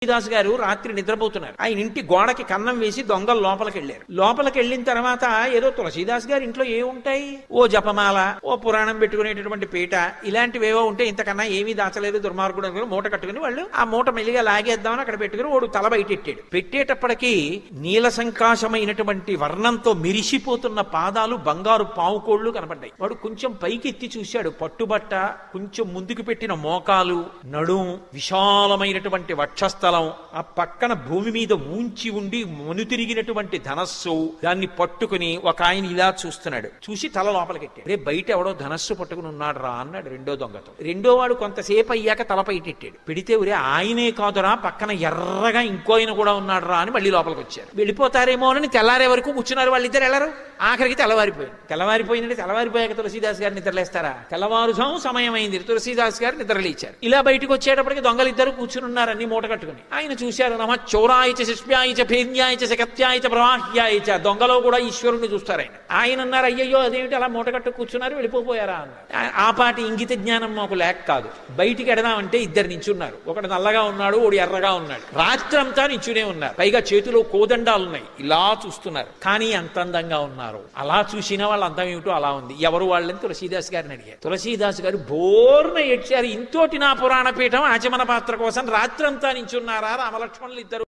తులసీదాస్ గారు రాత్రి నిద్రపోతున్నారు. ఆయన ఇంటి గోడకి కన్నం వేసి దొంగలు లోపలికి వెళ్ళారు. లోపలికి వెళ్ళిన తర్వాత ఏదో తులసీదాస్ గారి ఇంట్లో ఏముంటాయి, ఓ జపమాల, ఓ పురాణం పెట్టుకునేటటువంటి పీట, ఇలాంటివేవో ఉంటే ఇంతకన్నా ఏమీ దాచలేదు దుర్మార్గుడు అనుకుని మూట కట్టుకుని వాళ్ళు ఆ మూట మెల్లిగా లాగేద్దామని అక్కడ పెట్టుకుని ఓడు తల బయటెట్టాడు. పెట్టేటప్పటికీ నీల సంకాశమైనటువంటి వర్ణంతో మెరిసిపోతున్న పాదాలు, బంగారు పావుకోళ్లు కనపడ్డాయి. వాడు కొంచెం పైకి ఎత్తి చూశాడు. పట్టుబట్ట, కొంచెం ముందుకు పెట్టిన మోకాలు, నడుం, విశాలమైనటువంటి వక్షస్థలం, ఆ పక్కన భూమి మీద ఊంచి ఉండి మనుతిరిగినటువంటి ధనస్సు, దాన్ని పట్టుకుని ఒక ఆయన ఇలా చూస్తున్నాడు. చూసి తల లోపలికెట్టాడు. రే బయట ఎవడో ధనస్సు పట్టుకుని ఉన్నాడు రా అన్నాడు రెండో దొంగతో. రెండో వాడు కొంతసేపు అయ్యాక తల పైటెట్టాడు. పెడితే ఊరే ఆయనే కాదురా, పక్కన ఎర్రగా ఇంకో ఆయన కూడా ఉన్నాడు రా అని మళ్ళీ లోపలికి వచ్చారు. వెళ్ళిపోతారేమో అని తెల్లారే వరకు కూర్చున్నారు. వాళ్ళిద్దరు వెళ్ళరు. ఆఖరికి తెల్లవారిపోయిందంటే తెల్లవారిపోయాక తులసీదాస్ గారు నిద్రలేస్తారా? తెల్లవారుజాము సమయం అయింది. తులసీదాస్ గారు నిద్రలేచారు. ఇలా బయటకు వచ్చేటప్పటికి దొంగలిద్దరు కూర్చుని ఉన్నారు అన్ని మూట కట్టుకుని. ఆయన చూశారు. నమ చౌరాయిచ శిష్యాయిచ భేన్యాయిచ శకత్యాయిచ ప్రవాహ్యాయిచ. దొంగలో కూడా ఈశ్వరుణ్ణి చూస్తారు. ఆయన అన్నారు, అయ్యయ్యో అదేమిటి అలా మూట కట్టు కూర్చున్నారు, వెళ్ళిపోయారా అన్నారు. ఆ పాటి ఇంగిత జ్ఞానం మాకు లేక కాదు. బయటికి ఎడదామంటే ఇద్దరు నించున్నారు. ఒకడు నల్లగా ఉన్నాడు, ఒకడు ఎర్రగా ఉన్నాడు. రాత్రంతా నించునే ఉన్నారు. పైగా చేతిలో కోదండాలున్నాయి. ఇలా చూస్తున్నారు. కానీ ఎంత అందంగా ఉన్నారు. అలా చూసిన వాళ్ళ అందం ఏమిటో అలా ఉంది. ఎవరు వాళ్ళని తులసీదాస్ గారిని అడిగారు. తులసీదాస్ గారు బోర్న ఏడ్చారు. ఇంతోటి నా పురాణ పీఠం ఆచమన పాత్ర కోసం రాత్రంతా నించున్నారా రామలక్ష్మణులు ఇద్దరు.